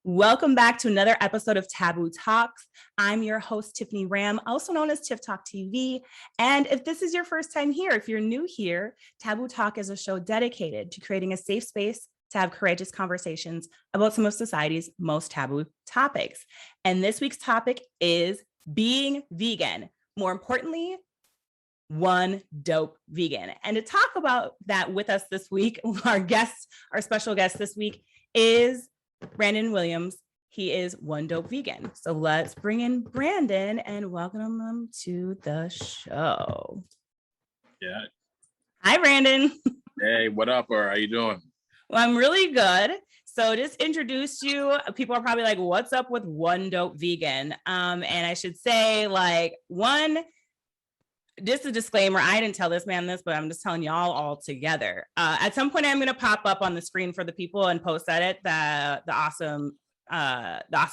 Welcome back to another episode of Taboo Talks. I'm your host, Tiffany Ramm, also known as TiffTalkTV. And if this is your first time here, if you're new here, Taboo Talk is a show dedicated to creating a safe space to have courageous conversations about some of society's most taboo topics. And this week's topic is being vegan. More importantly, one dope vegan. And to talk about that with us this week, our special guest this week is Branden Williams. He is one dope vegan. So let's bring in Branden and welcome him to the show. Yeah. Hi, Branden. Hey, what up? Or how you doing? Well, I'm really good. So just introduce you. People are probably like, what's up with one dope vegan? And I should say, just a disclaimer, I didn't tell this man this, but I'm just telling y'all all together. At some point, I'm going to pop up on the screen for the people and post edit the awesome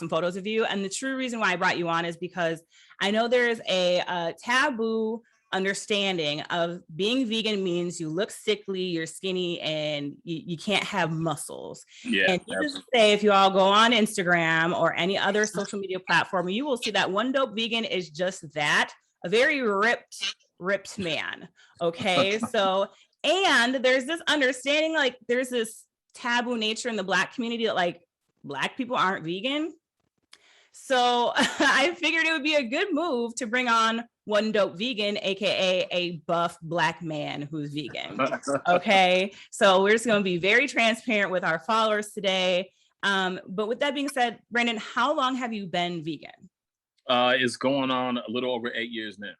photos of you. And the true reason why I brought you on is because I know there's a taboo understanding of being vegan means you look sickly, you're skinny, and you can't have muscles. Yeah. And just to say, if you all go on Instagram or any other social media platform, you will see that one dope vegan is just that. A very ripped man. Okay. So, and there's this understanding, like there's this taboo nature in the Black community that like Black people aren't vegan. So I figured it would be a good move to bring on one dope vegan, AKA a buff Black man who's vegan. Okay. So we're just going to be very transparent with our followers today. But with that being said, Branden, how long have you been vegan? It's going on a little over 8 years now.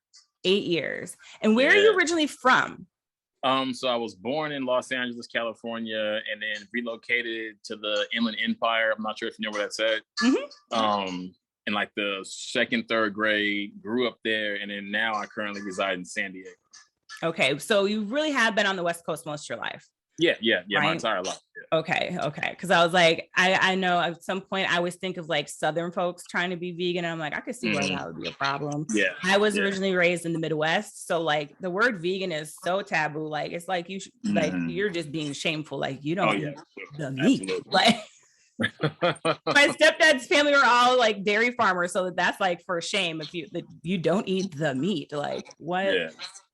8 years. And where are you originally from? So I was born in Los Angeles, California, and then relocated to the Inland Empire. I'm not sure if you know where that's at. Mm-hmm. In like the second, third grade, grew up there, and then now I currently reside in San Diego. Okay, so you really have been on the West Coast most of your life. Yeah, right? My entire life. Yeah. Okay. Because I was like, I know at some point I always think of like Southern folks trying to be vegan. And I'm like, I could see why that would be a problem. Yeah. I was originally raised in the Midwest. So like the word vegan is so taboo. Like, it's like like you're just being shameful. Like you don't eat the meat. Absolutely. Like my stepdad's family were all like dairy farmers. So that's like for shame if you don't eat the meat. Like what?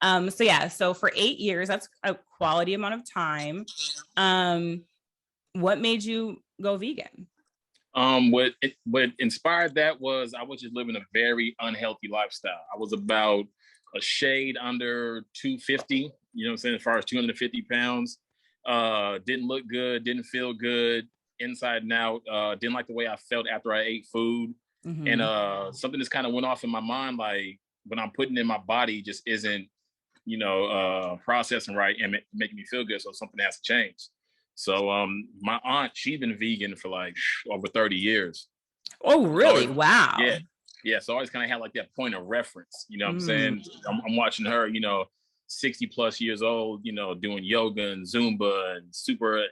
Yeah. So for 8 years, that's a quality amount of time. What made you go vegan? What inspired that was I was just living a very unhealthy lifestyle. I was about a shade under 250, you know what I'm saying, as far as 250 pounds. Didn't look good, didn't feel good inside and out. Didn't like the way I felt after I ate food. Mm-hmm. And something just kind of went off in my mind, like when I'm putting in my body just isn't, processing right and making me feel good. So something has to change. So my aunt, she's been vegan for like over 30 years. Oh, really? So, wow. Yeah. So I always kind of had like that point of reference, you know what I'm saying? I'm watching her, 60 plus years old, doing yoga and Zumba and super,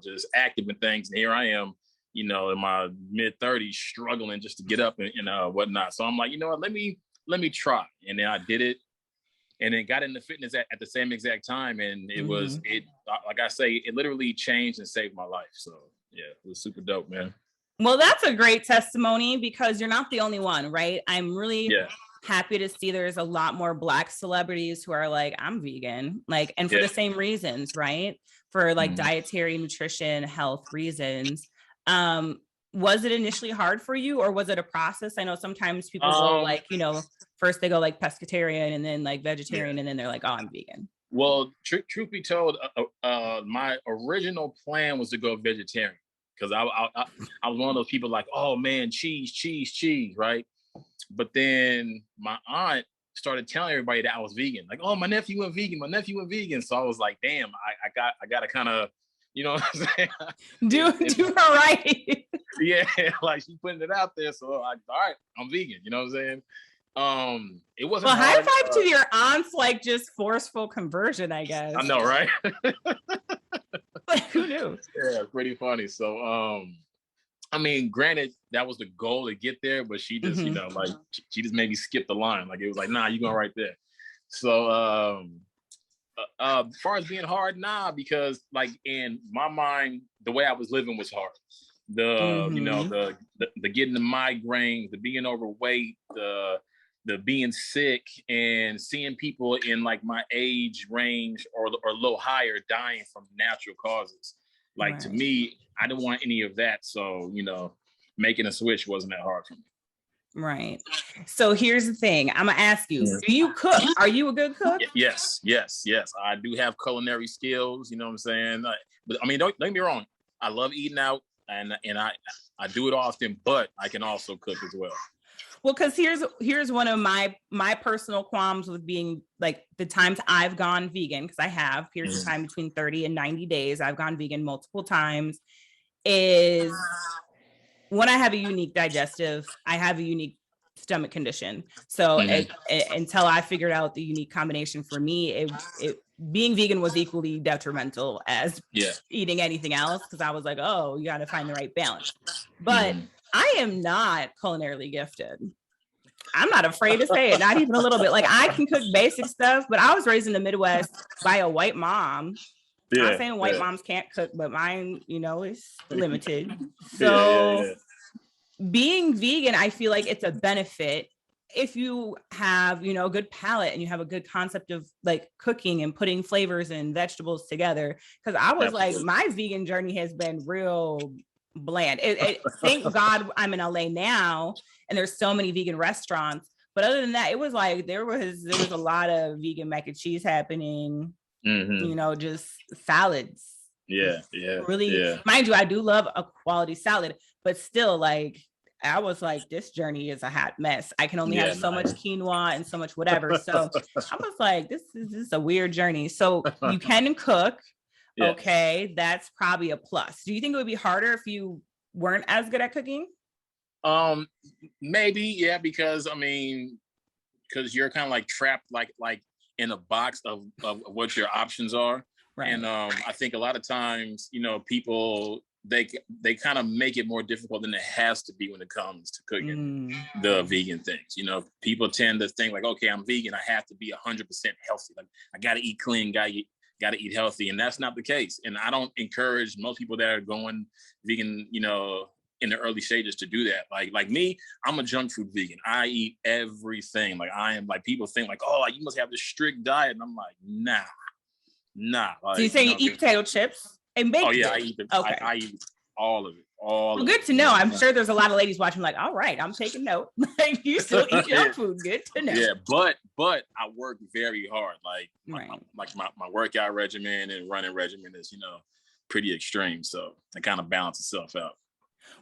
just active and things. And here I am, in my mid 30s struggling just to get up and whatnot. So I'm like, let me try. And then I did it. And then got into fitness at the same exact time. And it was, like I say, it literally changed and saved my life. So yeah, it was super dope, man. Well, that's a great testimony because you're not the only one, right? I'm really happy to see there's a lot more Black celebrities who are like, I'm vegan, like, and for the same reasons, right? For like dietary, nutrition, health reasons. Was it initially hard for you or was it a process? I know sometimes people go like, first they go like pescatarian and then like vegetarian and then they're like, oh, I'm vegan. Well, truth be told, my original plan was to go vegetarian because I was one of those people like, oh man, cheese, right? But then my aunt started telling everybody that I was vegan. Like, oh, my nephew went vegan. So I was like, damn, I got to kind of, you know what I'm saying? Do her right. Yeah, like she putting it out there. So all right, I'm vegan. You know what I'm saying? It wasn't. Well, high five to your aunt's like just forceful conversion, I guess. I know, right? Like, who knew? Yeah, pretty funny. So, I mean, granted, that was the goal to get there, but she just, like she just made me skip the line. Like it was like, nah, you going right there. So, as far as being hard, nah, because like in my mind, the way I was living was hard. the you know the getting the migraines, the being overweight, the being sick, and seeing people in like my age range or a little higher dying from natural causes. Like to me, I didn't want any of that. So, you know, making a switch wasn't that hard for me. Right. So here's the thing. I'm gonna ask you, do you cook? Are you a good cook? Yes. I do have culinary skills, you know what I'm saying? But I mean, don't get me wrong. I love eating out and I do it often, but I can also cook as well. Well, because here's one of my personal qualms with being like the times I've gone vegan, because I have periods of time between 30 and 90 days. I've gone vegan multiple times, is when I have a unique I have a unique stomach condition. So until I figured out the unique combination for me, being vegan was equally detrimental as eating anything else, because I was like, oh, you got to find the right balance. But I am not culinarily gifted. I'm not afraid to say it, not even a little bit. Like, I can cook basic stuff, but I was raised in the Midwest by a white mom. I'm not saying white moms can't cook, but mine, you know, is limited. So being vegan, I feel like it's a benefit if you have, you know, a good palate and you have a good concept of like cooking and putting flavors and vegetables together. Because I was like, my vegan journey has been real bland. Thank God I'm in LA now and there's so many vegan restaurants. But other than that, it was like there was a lot of vegan mac and cheese happening. You know, just salads. Really, mind you, I do love a quality salad, but still, like, I was like, this journey is a hot mess. I can only have so much quinoa and so much whatever. So I was like, this is a weird journey. So you can cook. Okay, that's probably a plus. Do you think it would be harder if you weren't as good at cooking? Maybe, because I mean, because you're kind of like trapped like in a box of what your options are. Right. And I think a lot of times, you know, people they kind of make it more difficult than it has to be when it comes to cooking the vegan things. You know, people tend to think like, okay, I'm vegan, I have to be 100% healthy. Like, I got to eat clean, got to eat healthy, and that's not the case. And I don't encourage most people that are going vegan, you know, in the early stages to do that. Like me, I'm a junk food vegan. I eat everything. Like, I am, like, people think like, oh, you must have this strict diet, and I'm like, nah. Like, so you say you eat potato chips and bacon? Oh yeah, I eat them. Okay. I eat all of it. Well, good to know. I'm sure there's a lot of ladies watching like, all right, I'm taking note. Like, you still eat junk food. Good to know. Yeah, but I work very hard. Like, my workout regimen and running regimen is, you know, pretty extreme. So it kind of balances itself out.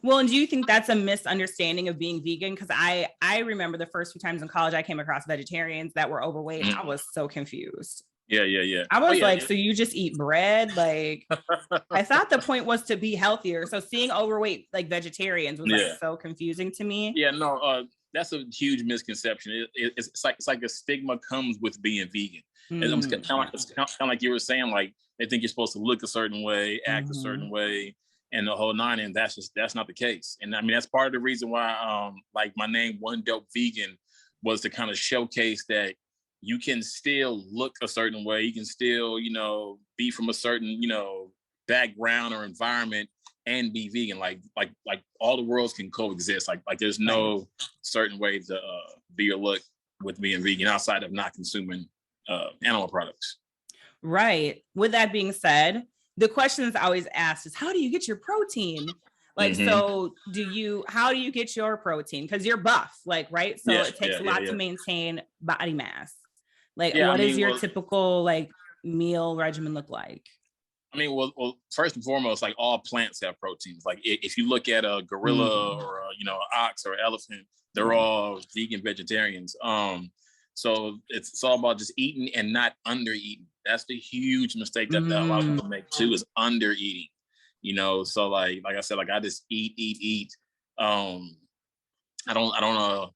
Well, and do you think that's a misunderstanding of being vegan? Because I remember the first few times in college I came across vegetarians that were overweight. I was so confused. Yeah. I was so you just eat bread? Like, I thought the point was to be healthier. So seeing overweight like vegetarians was like so confusing to me. Yeah, no, that's a huge misconception. It's like a stigma comes with being vegan. And it's kind of like you were saying, like, they think you're supposed to look a certain way, act a certain way, and the whole nine. And that's not the case. And I mean, that's part of the reason why like my name, One Dope Vegan, was to kind of showcase that you can still look a certain way. You can still, you know, be from a certain, you know, background or environment and be vegan. Like all the worlds can coexist. Like there's no certain way to be or look with being vegan outside of not consuming animal products. Right. With that being said, the question that's always asked is, how do you get your protein? Like, so how do you get your protein? Because you're buff, like, right? So it takes a lot to maintain body mass. Like, what does your typical like meal regimen look like? I mean, well, first and foremost, like, all plants have proteins. Like, if you look at a gorilla or you know, ox or elephant, they're all vegan vegetarians. So it's all about just eating and not under eating. That's the huge mistake that a lot of people make too, is under eating. You know, so like I said, like, I just eat. I don't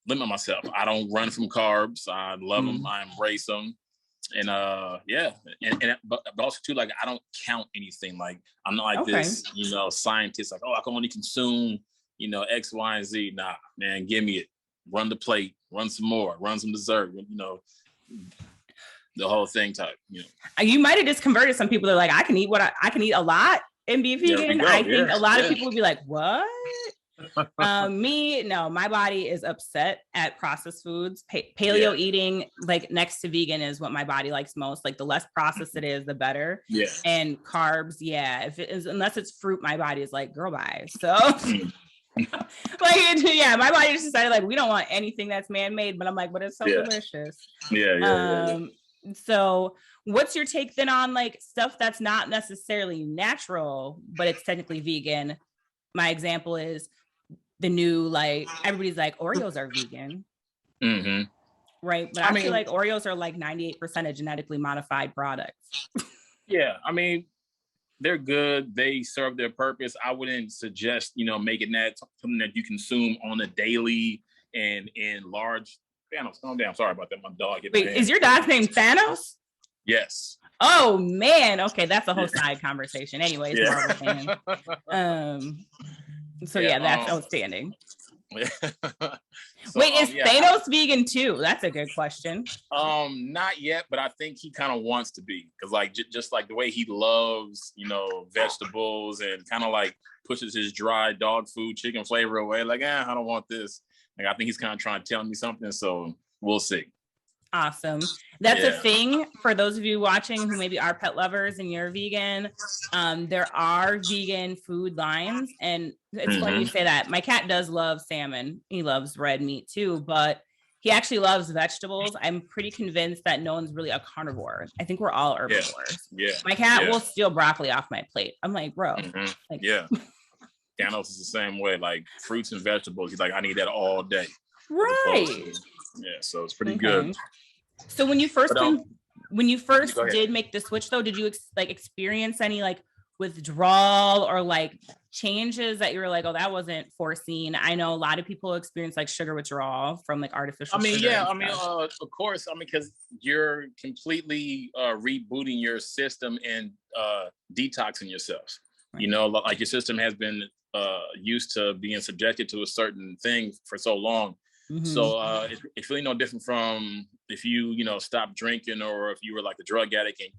limit myself. I don't run from carbs. I love them. I embrace them. And but also too, like, I don't count anything. Like, I'm not like this, you know, scientist, like, oh, I can only consume, you know, X, Y, and Z. Nah, man, give me it. Run the plate, run some more, run some dessert, you know, the whole thing type, you know. You might have just converted some people that are like, I can eat I can eat a lot and be vegan. I think a lot of people would be like, what? No, my body is upset at processed foods. Paleo eating, like next to vegan, is what my body likes most. Like the less processed it is, the better. Yeah. And carbs, if it is, unless it's fruit, my body is like, girl, bye. So like, my body just decided like we don't want anything that's man-made, but I'm like, but it's so delicious. So what's your take then on like stuff that's not necessarily natural, but it's technically vegan? My example is the new, like, everybody's like, Oreos are vegan. Right. But I feel like Oreos are like 98% of genetically modified products. Yeah. I mean, they're good. They serve their purpose. I wouldn't suggest, making that something that you consume on a daily and in large. Thanos, calm down. Sorry about that. My dog. Wait, is your dog's name Thanos? Yes. Oh man. Okay, that's a whole side conversation. Anyways, Marvel fan. So that's outstanding. Wait, is Thanos vegan too? That's a good question. Not yet, but I think he kind of wants to be, because like just like the way he loves, vegetables, and kind of like pushes his dry dog food, chicken flavor away. Like, I don't want this. Like, I think he's kind of trying to tell me something. So we'll see. Awesome. That's a thing for those of you watching who maybe are pet lovers and you're vegan. There are vegan food lines, and it's funny you say that. My cat does love salmon. He loves red meat too, but he actually loves vegetables. I'm pretty convinced that no one's really a carnivore. I think we're all herbivores. My cat will steal broccoli off my plate. I'm like, bro. Like, Thanos is the same way. Like fruits and vegetables, he's like, I need that all day. Right. So it's pretty good. So when you first did make the switch though, did you experience any like withdrawal or like changes that you were like, oh, that wasn't foreseen? I know a lot of people experience like sugar withdrawal from like artificial sugar. Of course, because you're completely rebooting your system and detoxing yourself. Right. Like your system has been used to being subjected to a certain thing for so long. So it's really no different from if you stop drinking, or if you were like a drug addict and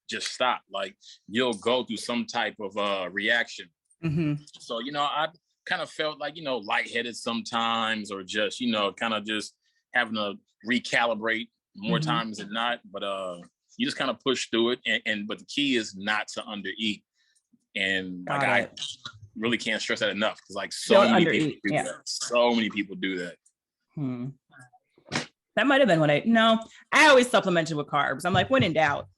just stop. Like you'll go through some type of reaction. So I kind of felt like lightheaded sometimes, or just kind of just having to recalibrate more times than not. But you just kind of push through it, but the key is not to undereat. And like I really can't stress that enough, because like so many people do that. So many people do that. That might have been what I always supplemented with carbs. I'm like, when in doubt,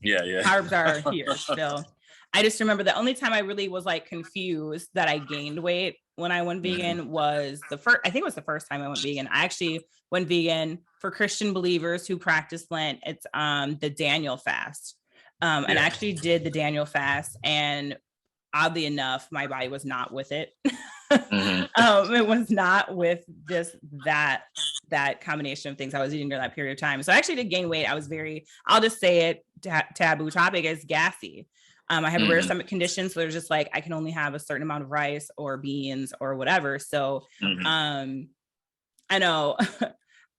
carbs are here still. I just remember the only time I really was like confused that I gained weight when I went vegan was the first time I went vegan. I actually went vegan for Christian believers who practice Lent. It's the Daniel fast. And I actually did the Daniel fast, and oddly enough, my body was not with it. It was not with that combination of things I was eating during that period of time. So I actually did gain weight. I was I'll just say it, taboo topic, is gassy. I have a rare stomach condition, so there's just like, I can only have a certain amount of rice or beans or whatever. So I know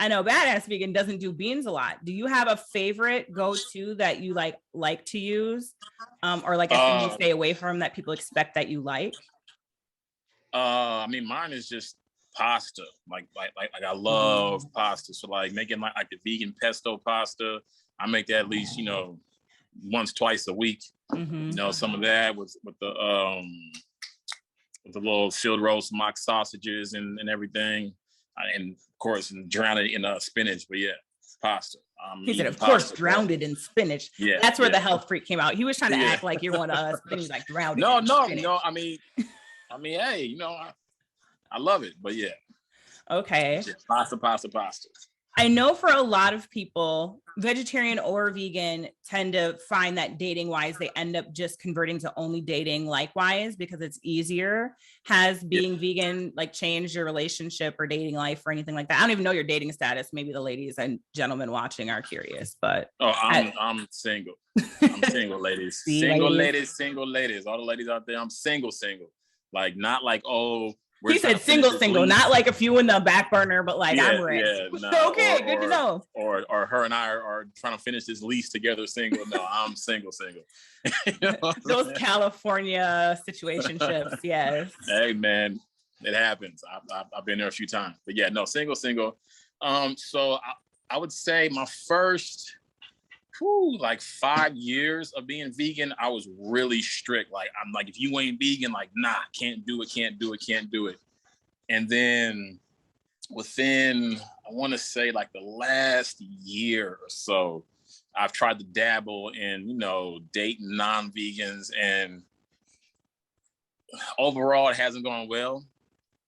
Badass Vegan doesn't do beans a lot. Do you have a favorite go-to that you like to use? Or like a thing you stay away from that people expect that you like? Mine is just pasta. Like I love pasta. So like making like the vegan pesto pasta, I make that at least once, twice a week. Some of that with the little field roast mock sausages and everything, and of course drown it in spinach. But pasta. He said, of course, drowned it in spinach. That's where the health freak came out. He was trying to act like you're one of us, but then he's like, drowned it in spinach. Hey, I love it, but okay, pasta. I know for a lot of people, vegetarian or vegan tend to find that dating wise, they end up just converting to only dating likewise because it's easier. Has being vegan like changed your relationship or dating life or anything like that? I don't even know your dating status. Maybe the ladies and gentlemen watching are curious, but I'm single. I'm single, ladies. Single ladies. All the ladies out there, I'm single. Like not like, oh, We're He trying said to finish single, this single, lease. not like a few in the back burner, but like I'm rich. No, Okay, good to know. Or her and I are trying to finish this lease together single. No, I'm single. You know Those California situationships, yes. Hey man, it happens. I've been there a few times, but yeah, no, single. So I would say my first like 5 years of being vegan, I was really strict. Like I'm like, if you ain't vegan, like nah, can't do it. And then within, I want to say like the last year or so, I've tried to dabble in, dating non-vegans, and overall it hasn't gone well.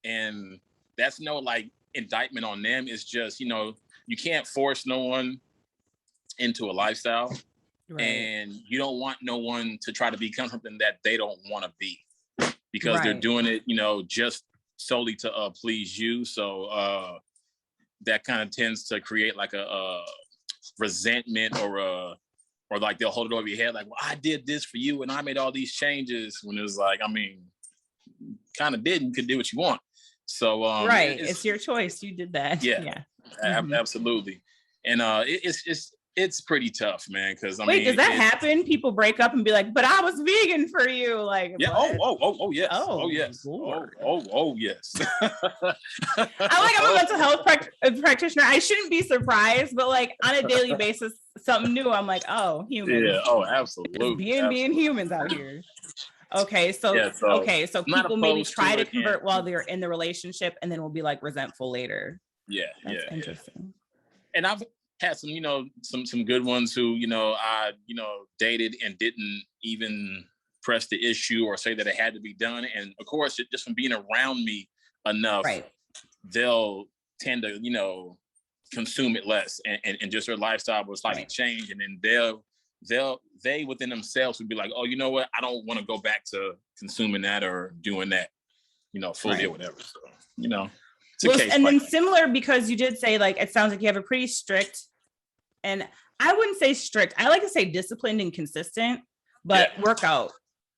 And that's no like indictment on them. It's just, you can't force no one into a lifestyle. Right. And you don't want no one to try to become something that they don't want to be, because they're doing it, just solely to please you. So that kind of tends to create like a resentment, or like they'll hold it over your head like, well, I did this for you and I made all these changes, when it was like, I mean, kind of did, you could do what you want. So it's your choice, you did that. Yeah. Absolutely. And it's pretty tough, man, because I mean, does that happen? People break up and be like, but I was vegan for you, like, yeah. Oh yes. Yes. I'm a mental health practitioner. I shouldn't be surprised, but like on a daily basis, something new, I'm like, oh, humans. Yeah. Oh, absolutely. Being humans out here. Okay, so people maybe try to convert while they're in the relationship, and then will be like resentful later. Yeah. That's interesting. And I've had some good ones who, I dated and didn't even press the issue or say that it had to be done. And of course, just from being around me enough, they'll tend to, consume it less, and just their lifestyle will slightly change. And then they within themselves would be like, oh, you know what? I don't want to go back to consuming that or doing that, fully or whatever. So, and then similar, because you did say, like, it sounds like you have a pretty strict, and I wouldn't say strict, I like to say disciplined and consistent, but workout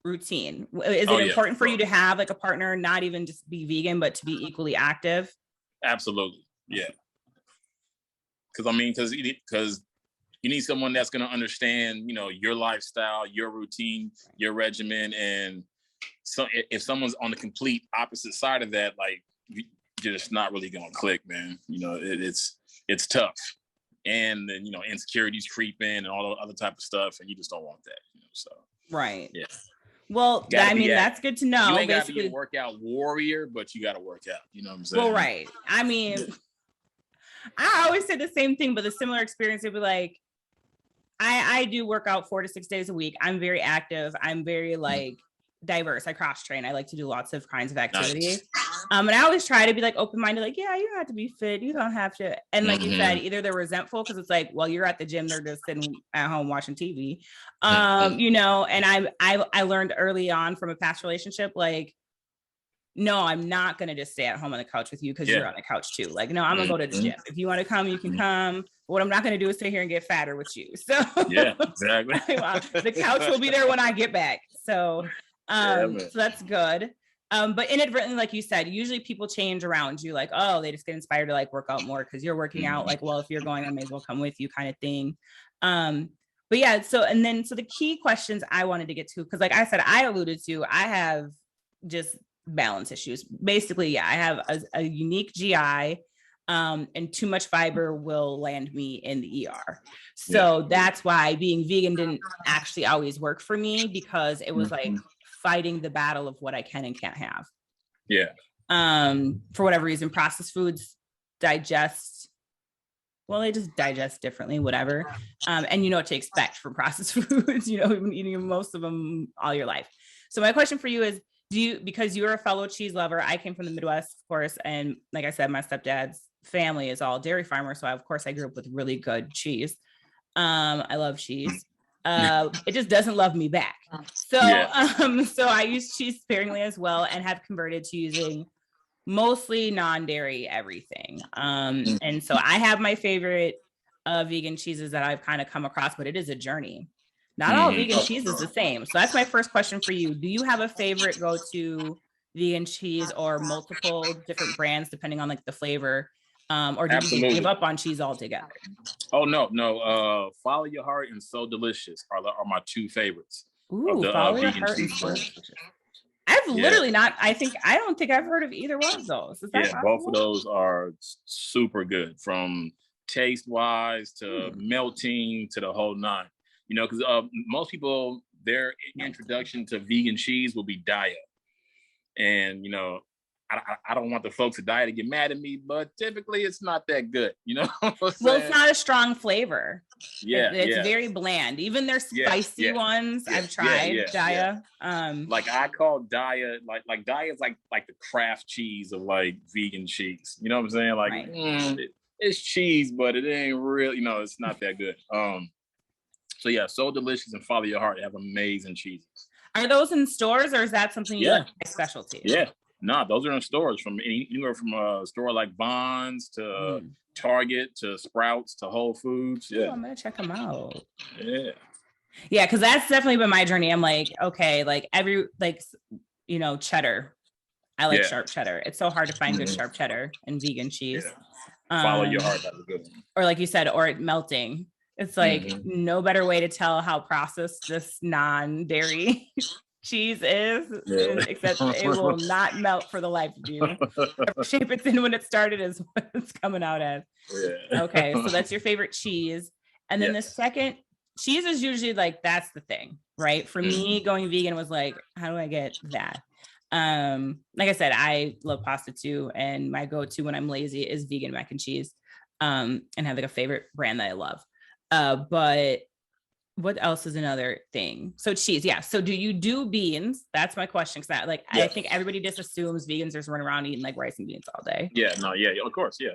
routine. Is it important for you to have like a partner, not even just be vegan, but to be equally active? Absolutely. Yeah. Because you need someone that's going to understand, your lifestyle, your routine, your regimen. And so if someone's on the complete opposite side of that, like, you're just not really going to click, man. It's tough. And then, insecurities creep in and all the other type of stuff. And you just don't want that, so. Right. Yeah. Well, that's good to know. You ain't got to be a workout warrior, but you got to work out. You know what I'm saying? Well, right. I always say the same thing, but the similar experience would be like, I do work out 4 to 6 days a week. I'm very active. I'm very like diverse. I cross train. I like to do lots of kinds of activity. Nice. And I always try to be like open-minded, like, yeah, you don't have to be fit. You don't have to. And like you said, either they're resentful because it's like, well, you're at the gym, they're just sitting at home watching TV. And I learned early on from a past relationship, like, no, I'm not going to just stay at home on the couch with you because you're on the couch too. Like, no, I'm going to go to the gym. If you want to come, you can come. But what I'm not going to do is sit here and get fatter with you. So yeah, exactly. The couch will be there when I get back. So, so that's good. But inadvertently, like you said, usually people change around you, like, oh, they just get inspired to like work out more because you're working out. Like, well, if you're going, I may as well come with you, kind of thing. But yeah, so the key questions I wanted to get to, because like I said, I alluded to, I have just balance issues. Basically, I have a unique GI, and too much fiber will land me in the ER. So that's why being vegan didn't actually always work for me, because it was like fighting the battle of what I can and can't have. Yeah. For whatever reason, processed foods digest, well, they just digest differently, whatever. And you know what to expect from processed foods, you've been eating most of them all your life. So my question for you is, because you're a fellow cheese lover, I came from the Midwest, of course, and like I said, my stepdad's family is all dairy farmers, so of course I grew up with really good cheese. I love cheese. It just doesn't love me back. So so I use cheese sparingly as well, and have converted to using mostly non-dairy everything. And so I have my favorite vegan cheeses that I've kind of come across, but it is a journey. Not all vegan cheese is the same. So that's my first question for you. Do you have a favorite go-to vegan cheese or multiple different brands depending on like the flavor? Or did you Absolutely. give up on cheese altogether? Oh no. Follow Your Heart and So Delicious are my two favorites of Ooh, the Follow Your vegan Heart and cheese So brands. Delicious. I've Yeah. literally not, I don't think I've heard of either one of those. Is that Yeah, possible? both of those are super good, from taste wise to melting to the whole nine. You know, because most people, their introduction to vegan cheese will be Daya. And, you know, I don't want the folks at Daya to get mad at me, but typically it's not that good, you know? Well, it's not a strong flavor. Yeah, it's very bland. Even their spicy ones, I've tried Daya. Like I call Daya like Daya is like the craft cheese of like vegan cheese. You know what I'm saying? Like it's cheese, but it ain't real. You know, it's not that good. So yeah, So Delicious and Follow Your Heart have amazing cheeses. Are those in stores, or is that something you like specialty? Yeah, no, those are in stores, from anywhere from a store like Vons to Target to Sprouts to Whole Foods. Yeah, I'm gonna check them out. Yeah, because that's definitely been my journey. I'm like, okay, like cheddar. I like sharp cheddar. It's so hard to find good sharp cheddar and vegan cheese. Follow Your Heart, that's a good one. Or like you said, or it melting. It's like no better way to tell how processed this non-dairy cheese is, except it will not melt for the life of you. Whatever shape it's in when it started is what it's coming out as. Okay, so that's your favorite cheese. And then the second, cheese is usually like, that's the thing, right? For me, going vegan was like, how do I get that? Like I said, I love pasta too. And my go-to when I'm lazy is vegan mac and cheese, and have like a favorite brand that I love. But what else is another thing? So cheese. Yeah. So do you do beans? That's my question. Cause I think everybody just assumes vegans just run around eating like rice and beans all day. Yeah, no, yeah, of course. Yeah.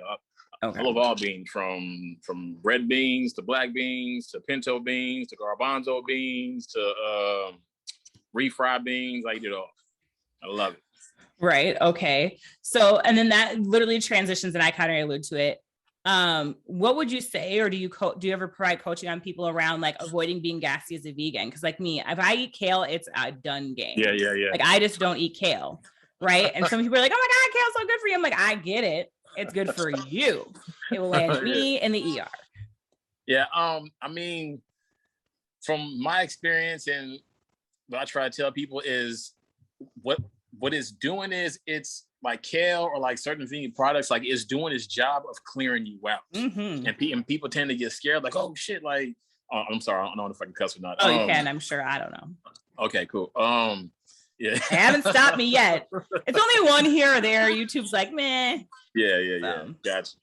I love all beans, from red beans to black beans to pinto beans to garbanzo beans to refried beans. I eat it all. I love it. Right. Okay. So, and then that literally transitions, and I kind of allude to it. What would you say, or do you ever provide coaching on people around like avoiding being gassy as a vegan? Because like me, if I eat kale, it's a done game. Yeah. Like I just don't eat kale, right? And some people are like, "Oh my God, kale's so good for you." I'm like, I get it. It's good for you. It will land me in the ER. Yeah. I mean, from my experience, and what I try to tell people is what it's doing is, it's like kale or like certain vegan products, like it's doing its job of clearing you out. And people tend to get scared, like, oh shit, like, I'm sorry, I don't know if I can cuss or not. Oh, you can, I'm sure. I don't know. Okay, cool. Yeah. They haven't stopped me yet. It's only one here or there. YouTube's like, meh. Yeah. Gotcha.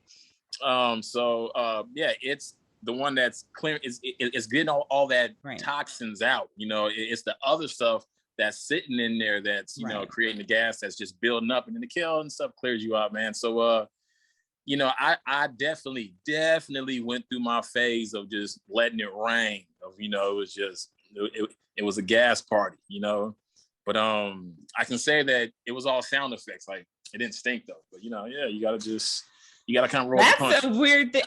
It's the one that's clear. It's getting all that toxins out. You know, it's the other stuff that's sitting in there that's, you know, creating the gas that's just building up, and then the kale and stuff clears you out, man. So, you know, I definitely went through my phase of just letting it rain. You know, it was just, it was a gas party, you know. But I can say that it was all sound effects. Like, it didn't stink though. But you know, yeah, you gotta kind of roll the punch. That's a weird thing.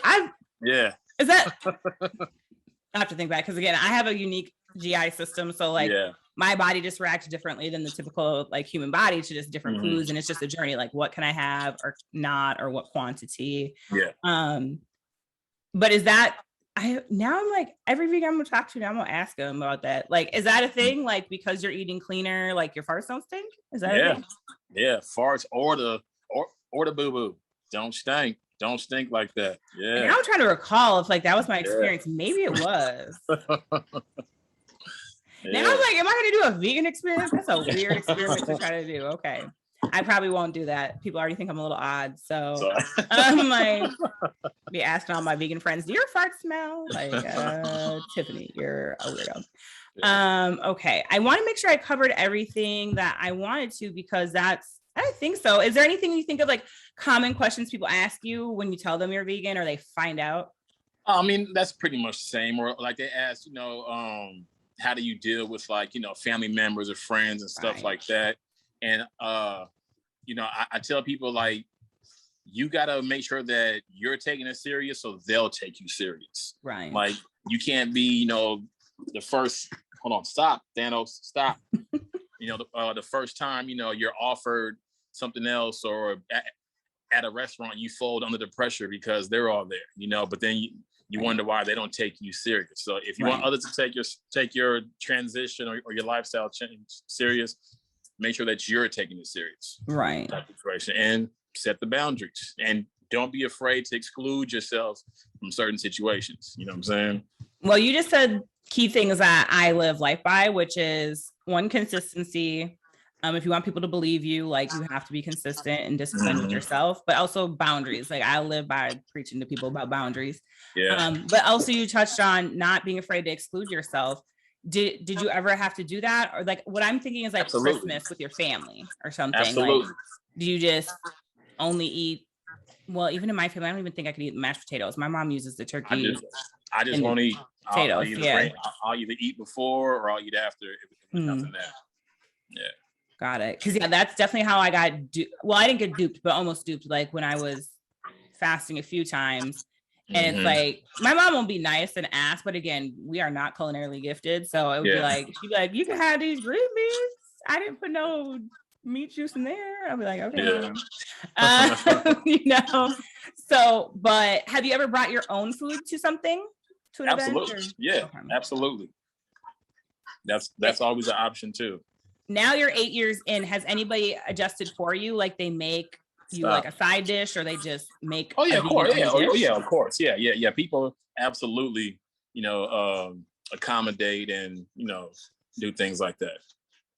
Is that? I have to think back, because again, I have a unique GI system, so like my body just reacts differently than the typical like human body to just different foods, and it's just a journey. Like, what can I have or not, or what quantity? But is that? Now I'm like, every vegan I'm gonna talk to now, I'm gonna ask them about that. Like, is that a thing? Like, because you're eating cleaner, like your farts don't stink? Is that a thing? Yeah, farts or the boo boo don't stink like that. Yeah. And now I'm trying to recall if like that was my experience. Maybe it was. Now I'm like, am I gonna do a vegan experience? That's a weird experiment to try to do. Okay. I probably won't do that. People already think I'm a little odd. So I'm like, be asking all my vegan friends, do your farts smell? Like, Tiffany, you're a weirdo. Okay. I want to make sure I covered everything that I wanted to, because I think so. Is there anything you think of like common questions people ask you when you tell them you're vegan, or they find out? I mean, that's pretty much the same. Or like they ask, you know, how do you deal with like, you know, family members or friends and stuff like that? And, you know, I tell people, like, you got to make sure that you're taking it serious so they'll take you serious. Right. Like, you can't be, you know, the first, hold on, stop, Thanos, stop. the first time, you're offered something else, or at a restaurant, you fold under the pressure because they're all there, but then you wonder why they don't take you serious. So if you want others to take your transition or your lifestyle change serious, make sure that you're taking it serious. Right. And set the boundaries, and don't be afraid to exclude yourself from certain situations. You know what I'm saying? Well, you just said key things that I live life by, which is one, consistency. If you want people to believe you, like, you have to be consistent and disciplined with yourself, but also boundaries. Like, I live by preaching to people about boundaries. Yeah. But also you touched on not being afraid to exclude yourself. Did you ever have to do that? Or like, what I'm thinking is like Absolutely. Christmas with your family or something. Absolutely. Like, do you just only eat, well, even in my family, I don't even think I could eat mashed potatoes. My mom uses the turkey. I just won't eat potatoes. I'll either eat before or I'll eat after if there's nothing there. Yeah. Got it. Because that's definitely how I got well, I didn't get duped, but almost duped, like when I was fasting a few times. And it's like, my mom will be nice and ask, but again, we are not culinarily gifted. So it would be like, she'd be like, you can have these green beans. I didn't put no meat juice in there. I'll be like, okay. So, but have you ever brought your own food to something? To an Absolutely. event? Yeah, absolutely. That's always an option too. Now you're 8 years in. Has anybody adjusted for you? Like, they make you like a side dish, or they just make of course. Yeah, of course. Yeah. People absolutely, accommodate and, do things like that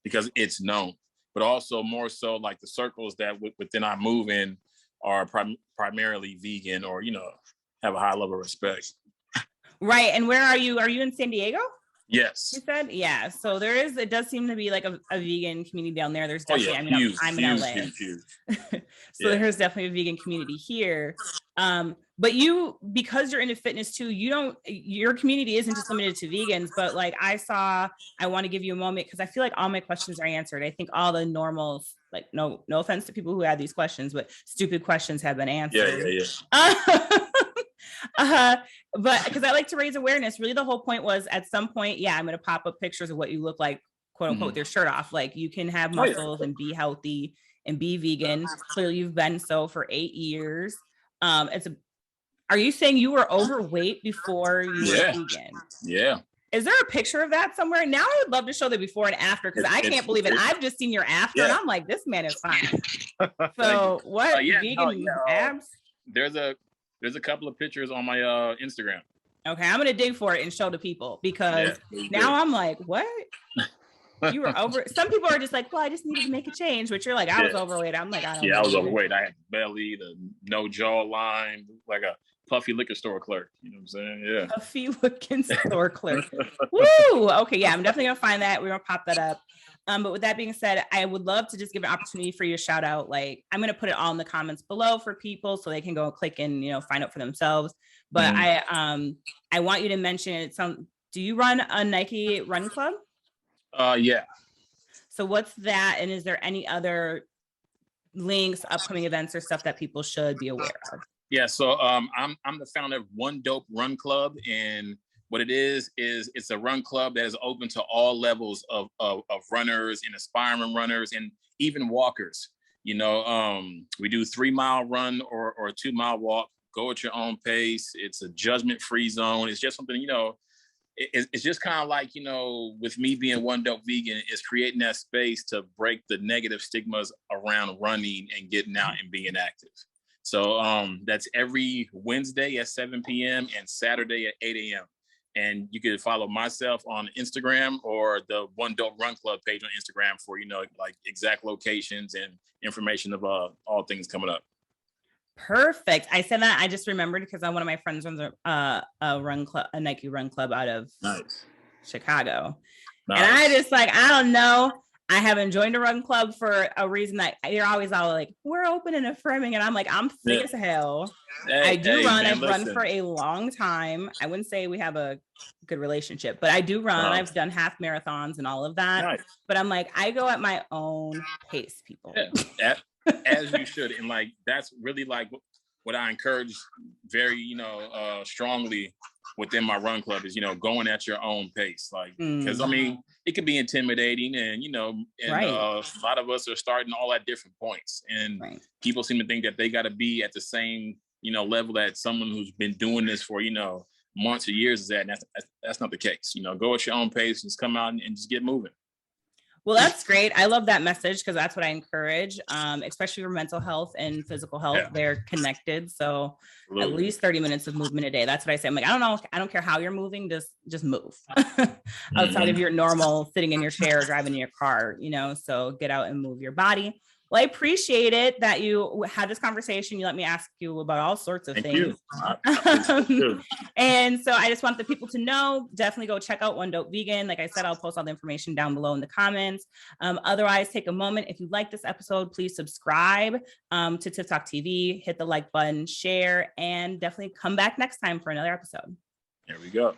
because it's known. But also more so like the circles that within I move in are primarily vegan or, have a high level of respect. Right. And where are you? Are you in San Diego? Yes. You said, yeah. So it does seem to be like a vegan community down there. There's definitely, huge, I'm in LA. Huge. So there's definitely a vegan community here. But because you're into fitness too, your community isn't just limited to vegans, but like I want to give you a moment because I feel like all my questions are answered. I think all the normals, like no offense to people who had these questions, but stupid questions have been answered. But because I like to raise awareness, really the whole point was at some point, I'm going to pop up pictures of what you look like, quote unquote, with your shirt off. Like, you can have muscles and be healthy and be vegan. Clearly you've been so for 8 years. Are you saying you were overweight before you were vegan? Yeah. Is there a picture of that somewhere? Now I would love to show the before and after, because I can't believe it. I've just seen your after and I'm like, this man is fine. So what vegan abs? There's a couple of pictures on my Instagram. Okay, I'm gonna dig for it and show the people because now I'm like, what? You were over. Some people are just like, well, I just needed to make a change, but you're like, I was overweight. I'm like, I don't know. I was overweight. I had belly, the no jawline, like a puffy liquor store clerk. You know what I'm saying? Yeah. Puffy looking store clerk. Woo! Okay, yeah, I'm definitely gonna find that. We're gonna pop that up. But with that being said, I would love to just give an opportunity for you to shout out. Like, I'm going to put it all in the comments below for people so they can go and click and, find out for themselves. But I want you to mention it. Do you run a Nike run club? Yeah. So what's that? And is there any other links, upcoming events or stuff that people should be aware of? Yeah. So I'm the founder of One Dope Run Club, and what it is it's a run club that is open to all levels of runners and aspiring runners and even walkers. We do 3-mile run or a 2-mile walk. Go at your own pace. It's a judgment-free zone. It's just something, it's just kind of like, with me being One Dope Vegan, is creating that space to break the negative stigmas around running and getting out and being active. So that's every Wednesday at 7 p.m. and Saturday at 8 a.m. And you can follow myself on Instagram or the One Dope Run Club page on Instagram for, like exact locations and information of all things coming up. Perfect. I said that. I just remembered because one of my friends runs a run club, a Nike run club out of Chicago. Nice. And I just I don't know. I haven't joined a run club for a reason that you're always all like, we're open and affirming. And I'm like, I'm thick as hell. I do run. I've run for a long time. I wouldn't say we have a good relationship, but I do run. I've done half marathons and all of that. Nice. But I'm like, I go at my own pace, people. Yeah. As you should. And that's really what I encourage very, strongly within my run club is, going at your own pace. Like, because I mean, it can be intimidating, and a lot of us are starting all at different points, and people seem to think that they got to be at the same level that someone who's been doing this for months or years is at, and that's not the case. Go at your own pace, just come out and just get moving. Well, that's great. I love that message, because that's what I encourage, especially for mental health and physical health. Yeah. They're connected. So Absolutely. At least 30 minutes of movement a day. That's what I say. I'm like, I don't know. I don't care how you're moving. Just move outside of your normal sitting in your chair, or driving in your car, so get out and move your body. Well, I appreciate it that you had this conversation. You let me ask you about all sorts of things. And so I just want the people to know, definitely go check out One Dope Vegan. Like I said, I'll post all the information down below in the comments. Otherwise, take a moment. If you like this episode, please subscribe to TiffTalkTV, hit the like button, share, and definitely come back next time for another episode. There we go.